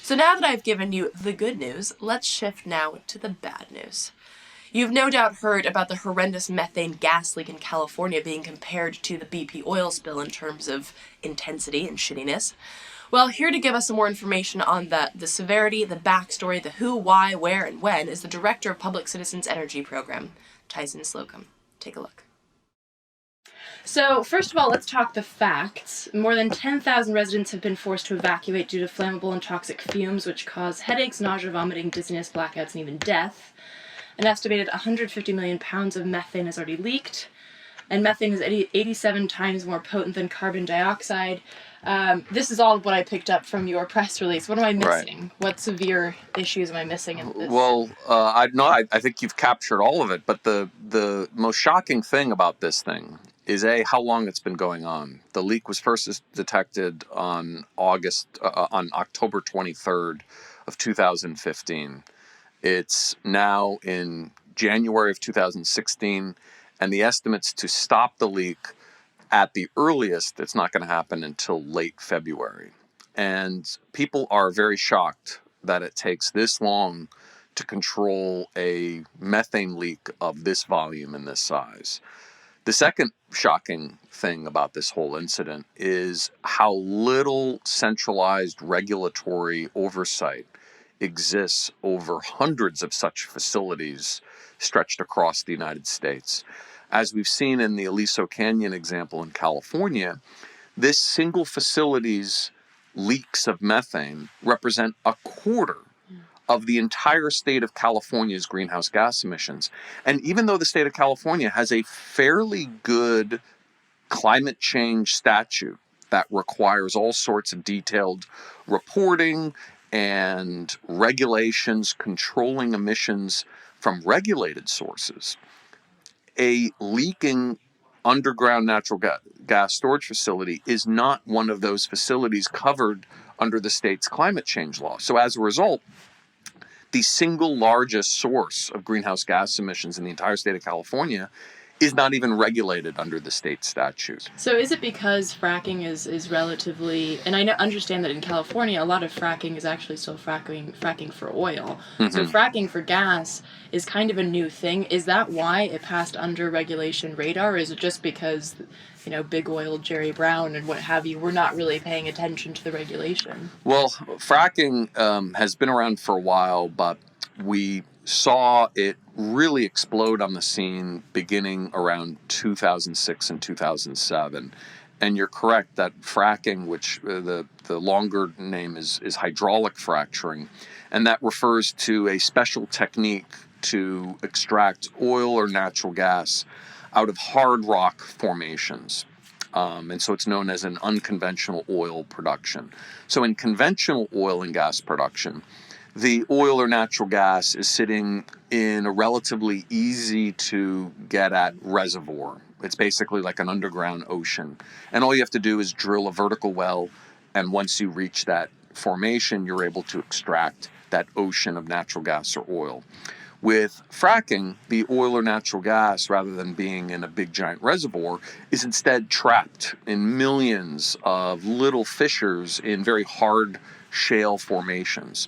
So now that I've given you the good news, let's shift now to the bad news. You've no doubt heard about the horrendous methane gas leak in California being compared to the BP oil spill in terms of intensity and shittiness. Well, here to give us some more information on the severity, the backstory, the who, why, where, and when is the Director of Public Citizens Energy Program, Tyson Slocum. Take a look. So, first of all, let's talk the facts. More than 10,000 residents have been forced to evacuate due to flammable and toxic fumes, which cause headaches, nausea, vomiting, dizziness, blackouts, and even death. An estimated 150 million pounds of methane has already leaked, and methane is 87 times more potent than carbon dioxide. This is all what I picked up from your press release. What am I missing? Right. What severe issues am I missing in this? Well, I think you've captured all of it, but the most shocking thing about this thing is how long it's been going on. The leak was first detected on October 23rd of 2015. It's now in January of 2016, and the estimates to stop the leak at the earliest, it's not going to happen until late February. And people are very shocked that it takes this long to control a methane leak of this volume and this size. The second shocking thing about this whole incident is how little centralized regulatory oversight exists over hundreds of such facilities stretched across the United States. As we've seen in the Aliso Canyon example in California, this single facility's leaks of methane represent a quarter of the entire state of California's greenhouse gas emissions. And even though the state of California has a fairly good climate change statute that requires all sorts of detailed reporting and regulations controlling emissions from regulated sources, a leaking underground natural gas storage facility is not one of those facilities covered under the state's climate change law. So as a result, the single largest source of greenhouse gas emissions in the entire state of California is not even regulated under the state statute. So is it because fracking is relatively, and I understand that in California a lot of fracking is actually still fracking for oil. Mm-hmm. So fracking for gas is kind of a new thing. Is that why it passed under regulation radar? Or is it just because, big oil, Jerry Brown and what have you, were not really paying attention to the regulation? Well, fracking has been around for a while, but we saw it really explode on the scene beginning around 2006 and 2007. And you're correct that fracking, which the longer name is hydraulic fracturing, and that refers to a special technique to extract oil or natural gas out of hard rock formations. And so it's known as an unconventional oil production. So in conventional oil and gas production, the oil or natural gas is sitting in a relatively easy to get at reservoir. It's basically like an underground ocean. And all you have to do is drill a vertical well. And once you reach that formation, you're able to extract that ocean of natural gas or oil. With fracking, the oil or natural gas, rather than being in a big giant reservoir, is instead trapped in millions of little fissures in very hard shale formations.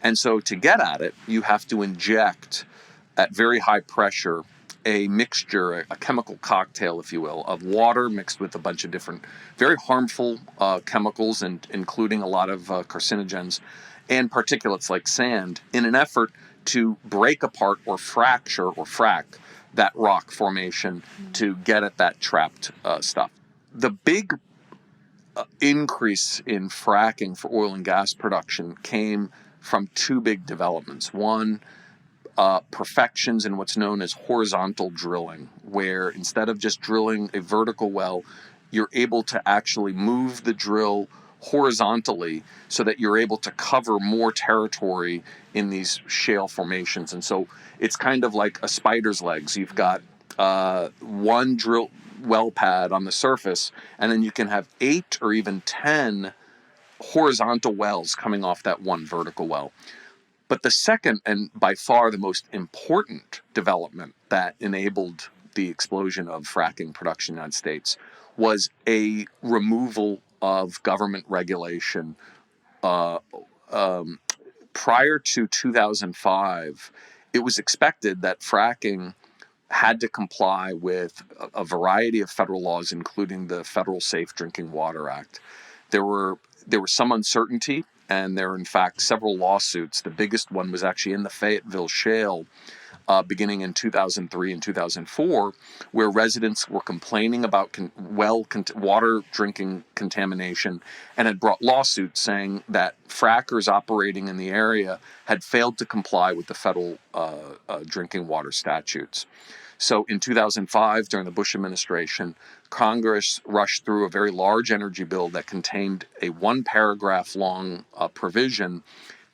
And so to get at it, you have to inject at very high pressure a mixture, a chemical cocktail, if you will, of water mixed with a bunch of different very harmful chemicals, and including a lot of carcinogens and particulates like sand, in an effort to break apart or fracture or frack that rock formation to get at that trapped stuff. The big increase in fracking for oil and gas production came from two big developments. One, perfections in what's known as horizontal drilling, where instead of just drilling a vertical well, you're able to actually move the drill horizontally so that you're able to cover more territory in these shale formations. And so it's kind of like a spider's legs. You've got one drill well pad on the surface, and then you can have 8 or even 10 horizontal wells coming off that one vertical well. But the second, and by far the most important development that enabled the explosion of fracking production in the United States was a removal of government regulation prior to 2005, it was expected that fracking had to comply with a variety of federal laws, including the Federal Safe Drinking Water Act. There was some uncertainty, and there were in fact several lawsuits. The biggest one was actually in the Fayetteville Shale, beginning in 2003 and 2004, where residents were complaining about water drinking contamination and had brought lawsuits saying that frackers operating in the area had failed to comply with the federal drinking water statutes. So in 2005, during the Bush administration, Congress rushed through a very large energy bill that contained a one-paragraph long provision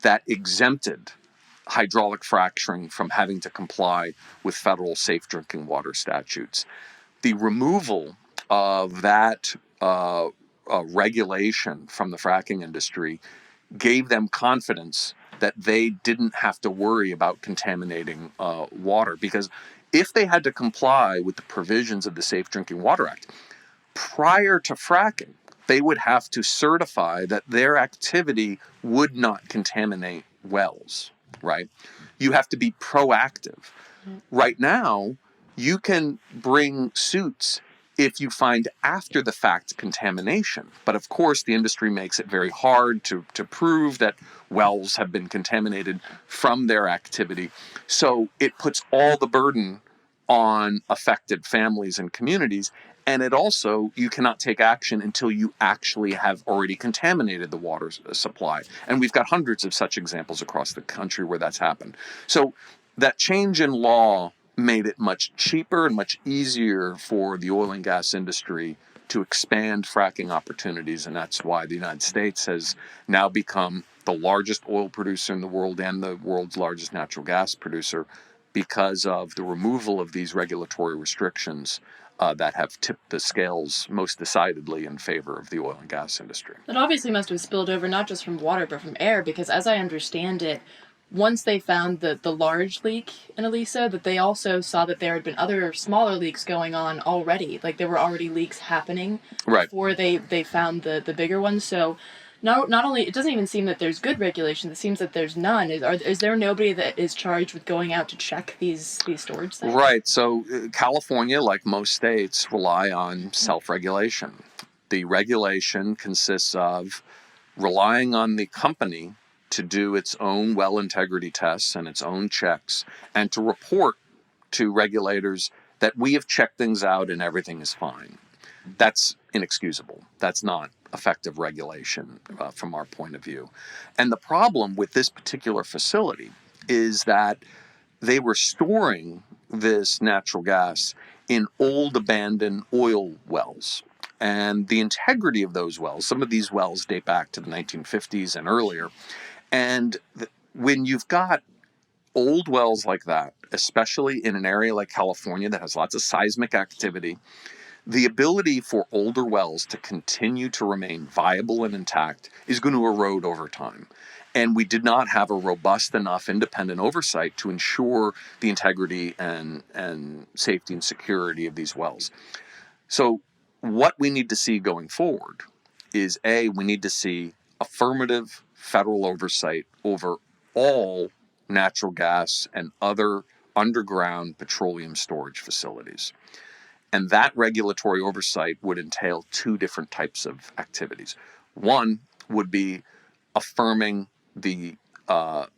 that exempted hydraulic fracturing from having to comply with federal safe drinking water statutes. The removal of that regulation from the fracking industry gave them confidence that they didn't have to worry about contaminating water, because if they had to comply with the provisions of the Safe Drinking Water Act prior to fracking, they would have to certify that their activity would not contaminate wells, right? You have to be proactive. Right now, you can bring suits if you find after the fact contamination. But of course, the industry makes it very hard to prove that wells have been contaminated from their activity. So it puts all the burden on affected families and communities. And it also, you cannot take action until you actually have already contaminated the water supply. And we've got hundreds of such examples across the country where that's happened. So that change in law made it much cheaper and much easier for the oil and gas industry to expand fracking opportunities. And that's why the United States has now become the largest oil producer in the world and the world's largest natural gas producer, because of the removal of these regulatory restrictions that have tipped the scales most decidedly in favor of the oil and gas industry. That obviously must have spilled over not just from water, but from air, because as I understand it, once they found the large leak in Aliso, that they also saw that there had been other smaller leaks going on already. Like there were already leaks happening before they found the bigger ones. So not only, it doesn't even seem that there's good regulation, it seems that there's none. Is there nobody that is charged with going out to check these storage sites? Right. So California, like most states, rely on self-regulation. The regulation consists of relying on the company to do its own well integrity tests and its own checks, and to report to regulators that we have checked things out and everything is fine. That's inexcusable. That's not effective regulation from our point of view. And the problem with this particular facility is that they were storing this natural gas in old abandoned oil wells. And the integrity of those wells, some of these wells date back to the 1950s and earlier. And when you've got old wells like that, especially in an area like California that has lots of seismic activity, the ability for older wells to continue to remain viable and intact is going to erode over time. And we did not have a robust enough independent oversight to ensure the integrity and safety and security of these wells. So what we need to see going forward is, we need to see affirmative federal oversight over all natural gas and other underground petroleum storage facilities. And that regulatory oversight would entail two different types of activities. One would be affirming the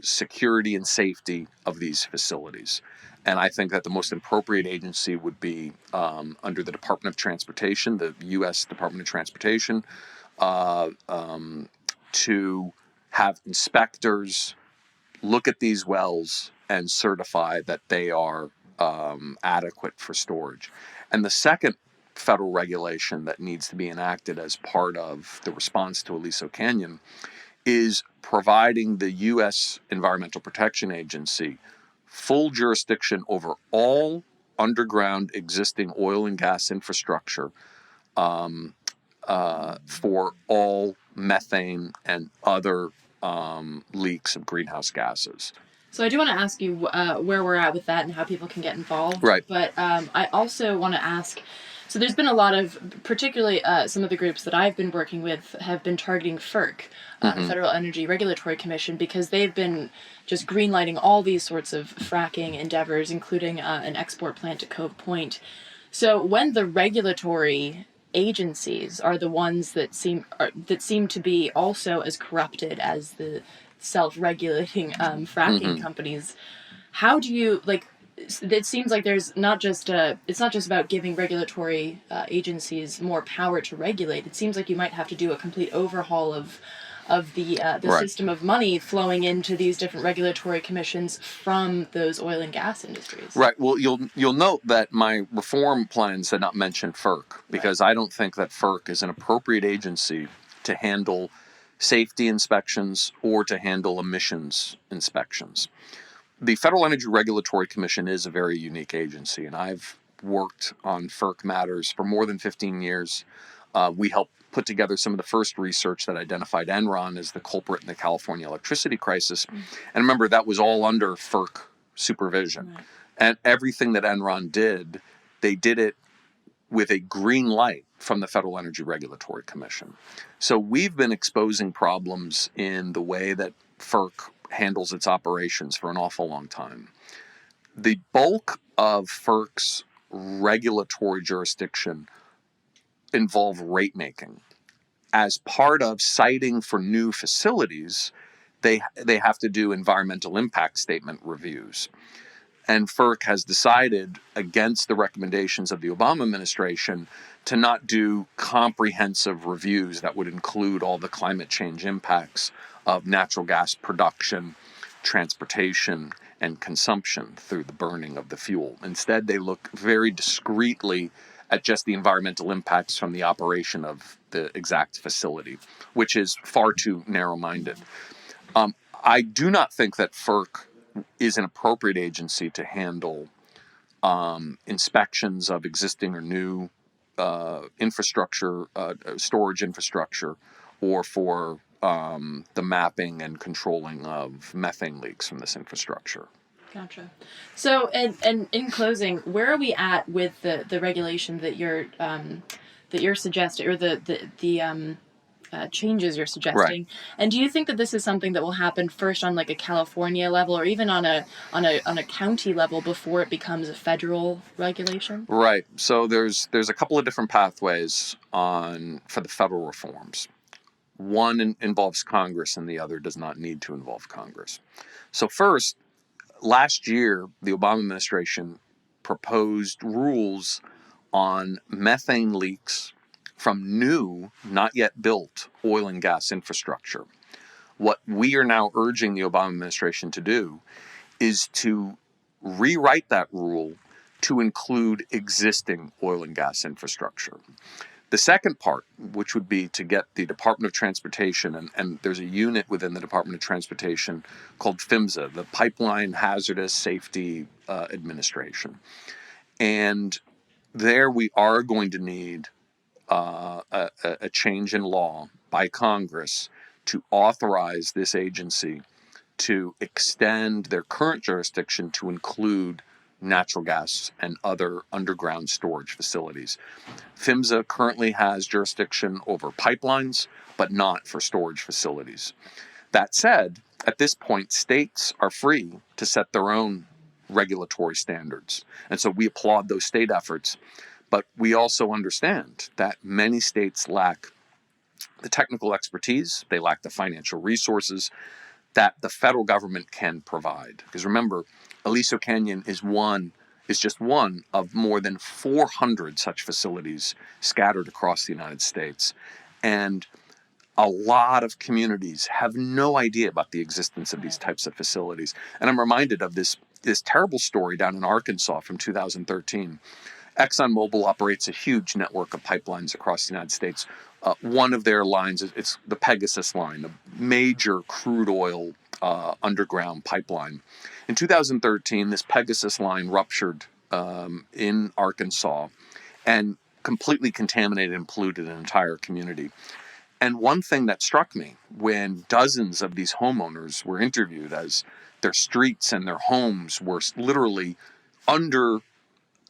security and safety of these facilities. And I think that the most appropriate agency would be under the Department of Transportation, the U.S. Department of Transportation, to have inspectors look at these wells and certify that they are adequate for storage. And the second federal regulation that needs to be enacted as part of the response to Aliso Canyon is providing the U.S. Environmental Protection Agency full jurisdiction over all underground existing oil and gas infrastructure for all methane and other leaks of greenhouse gases. So I do want to ask you where we're at with that and how people can get involved. Right. But I also want to ask, So there's been a lot of, particularly some of the groups that I've been working with have been targeting FERC, the Federal Energy Regulatory Commission, because they've been just greenlighting all these sorts of fracking endeavors, including an export plant at Cove Point. So when the regulatory agencies are the ones that seem to be also as corrupted as the self-regulating fracking companies, how do you like? It seems like there's not just it's not just about giving regulatory agencies more power to regulate. It seems like you might have to do a complete overhaul of the Right. system of money flowing into these different regulatory commissions from those oil and gas industries. Right. Well, you'll note that my reform plans did not mention FERC because I don't think that FERC is an appropriate agency to handle safety inspections or to handle emissions inspections. The Federal Energy Regulatory Commission is a very unique agency, and I've worked on FERC matters for more than 15 years. We helped put together some of the first research that identified Enron as the culprit in the California electricity crisis. And remember, that was all under FERC supervision. Right. And everything that Enron did, they did it with a green light from the Federal Energy Regulatory Commission. So we've been exposing problems in the way that FERC handles its operations for an awful long time. The bulk of FERC's regulatory jurisdiction involve rate making. As part of siting for new facilities, they have to do environmental impact statement reviews. And FERC has decided, against the recommendations of the Obama administration, to not do comprehensive reviews that would include all the climate change impacts of natural gas production, transportation, and consumption through the burning of the fuel. Instead, they look very discreetly at just the environmental impacts from the operation of the exact facility, which is far too narrow-minded. I do not think that FERC is an appropriate agency to handle inspections of existing or new infrastructure, storage infrastructure, or for the mapping and controlling of methane leaks from this infrastructure. Gotcha. So, and in closing, where are we at with the regulation that you're suggesting, or the changes you're suggesting? Right. And do you think that this is something that will happen first on like a California level, or even on a county level before it becomes a federal regulation? Right. So there's a couple of different pathways for the federal reforms. One involves Congress, and the other does not need to involve Congress. So first, last year, the Obama administration proposed rules on methane leaks from new, not yet built oil and gas infrastructure. What we are now urging the Obama administration to do is to rewrite that rule to include existing oil and gas infrastructure. The second part, which would be to get the Department of Transportation, and there's a unit within the Department of Transportation called PHMSA, the Pipeline Hazardous Safety Administration. And there we are going to need a change in law by Congress to authorize this agency to extend their current jurisdiction to include natural gas and other underground storage facilities. PHMSA currently has jurisdiction over pipelines, but not for storage facilities. That said, at this point, states are free to set their own regulatory standards. And so we applaud those state efforts. But we also understand that many states lack the technical expertise, they lack the financial resources that the federal government can provide. Because remember, Aliso Canyon is just one of more than 400 such facilities scattered across the United States. And a lot of communities have no idea about the existence of these types of facilities. And I'm reminded of this terrible story down in Arkansas from 2013. ExxonMobil operates a huge network of pipelines across the United States. One of their lines, it's the Pegasus line, a major crude oil underground pipeline. In 2013, this Pegasus line ruptured in Arkansas and completely contaminated and polluted an entire community. And one thing that struck me when dozens of these homeowners were interviewed, as their streets and their homes were literally under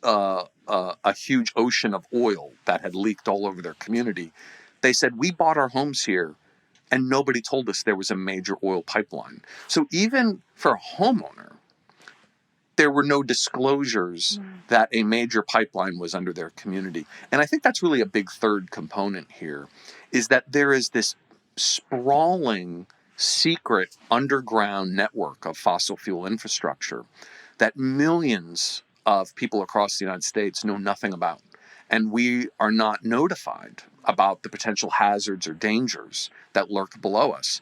a huge ocean of oil that had leaked all over their community. They said, we bought our homes here and nobody told us there was a major oil pipeline. So even for a homeowner, there were no disclosures that a major pipeline was under their community. And I think that's really a big third component here, is that there is this sprawling, secret underground network of fossil fuel infrastructure that millions of people across the United States know nothing about. And we are not notified about the potential hazards or dangers that lurk below us.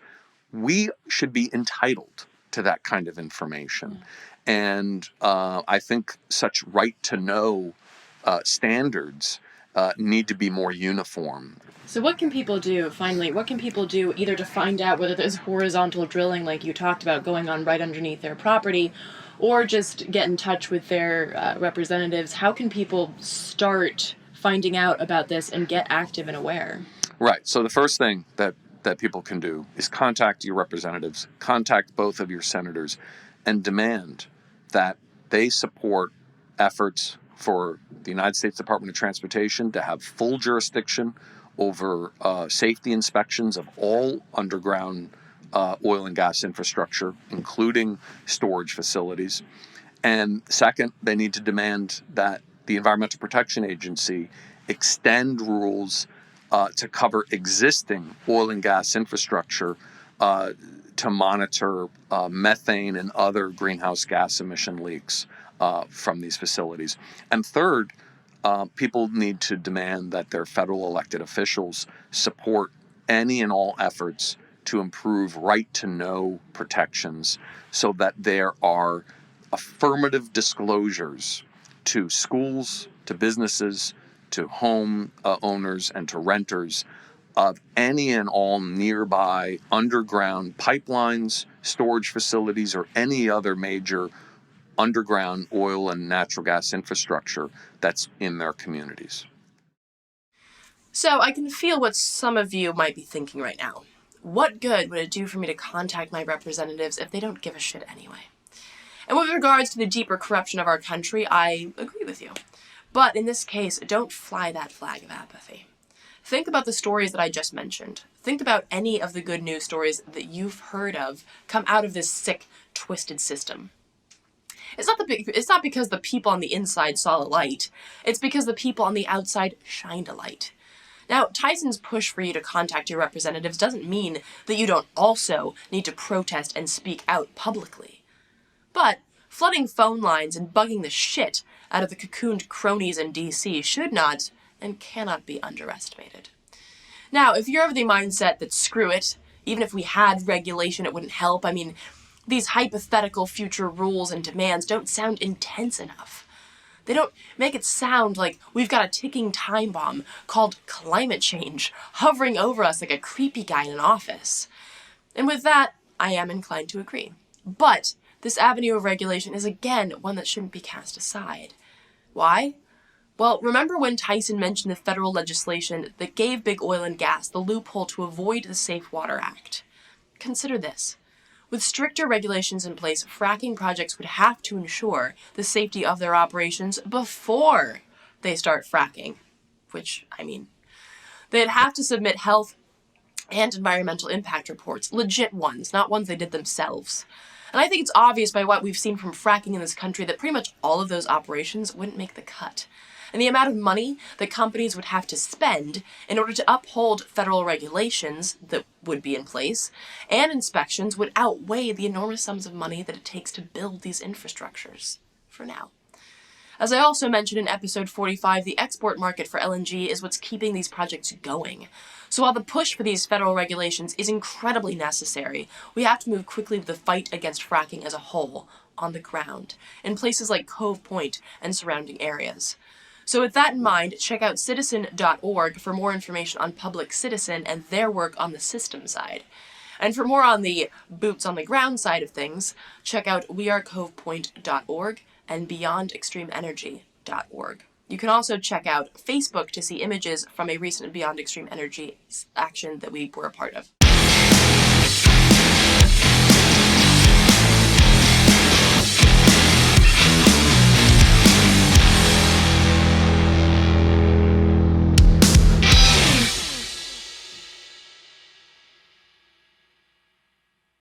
We should be entitled to that kind of information. And I think such right-to-know standards need to be more uniform. So what can people do, finally, what can people do either to find out whether there's horizontal drilling like you talked about going on right underneath their property, or just get in touch with their representatives? How can people start finding out about this and get active and aware? Right. So the first thing that people can do is contact your representatives, contact both of your senators, and demand that they support efforts for the United States Department of Transportation to have full jurisdiction over safety inspections of all underground oil and gas infrastructure, including storage facilities. And second, they need to demand that the Environmental Protection Agency extend rules to cover existing oil and gas infrastructure to monitor methane and other greenhouse gas emission leaks from these facilities. And third, people need to demand that their federal elected officials support any and all efforts to improve right-to-know protections so that there are affirmative disclosures to schools, to businesses, to home owners, and to renters of any and all nearby underground pipelines, storage facilities, or any other major underground oil and natural gas infrastructure that's in their communities. So I can feel what some of you might be thinking right now. What good would it do for me to contact my representatives if they don't give a shit anyway? And with regards to the deeper corruption of our country, I agree with you. But in this case, don't fly that flag of apathy. Think about the stories that I just mentioned. Think about any of the good news stories that you've heard of come out of this sick, twisted system. It's not because the people on the inside saw a light. It's because the people on the outside shined a light. Now, Tyson's push for you to contact your representatives doesn't mean that you don't also need to protest and speak out publicly. But flooding phone lines and bugging the shit out of the cocooned cronies in D.C. should not and cannot be underestimated. Now, if you're of the mindset that screw it, even if we had regulation, it wouldn't help. I mean, these hypothetical future rules and demands don't sound intense enough. They don't make it sound like we've got a ticking time bomb called climate change hovering over us like a creepy guy in an office. And with that, I am inclined to agree. But this avenue of regulation is again one that shouldn't be cast aside. Why? Well, remember when Tyson mentioned the federal legislation that gave big oil and gas the loophole to avoid the Safe Water Act? Consider this. With stricter regulations in place, fracking projects would have to ensure the safety of their operations before they start fracking. Which, I mean, they'd have to submit health and environmental impact reports, legit ones, not ones they did themselves. And I think it's obvious by what we've seen from fracking in this country that pretty much all of those operations wouldn't make the cut. And the amount of money that companies would have to spend in order to uphold federal regulations that would be in place and inspections would outweigh the enormous sums of money that it takes to build these infrastructures, for now. As I also mentioned in episode 45, the export market for LNG is what's keeping these projects going. So while the push for these federal regulations is incredibly necessary, we have to move quickly with the fight against fracking as a whole, on the ground, in places like Cove Point and surrounding areas. So with that in mind, check out citizen.org for more information on Public Citizen and their work on the system side. And for more on the boots on the ground side of things, check out wearecovepoint.org and beyondextremeenergy.org. You can also check out Facebook to see images from a recent Beyond Extreme Energy action that we were a part of.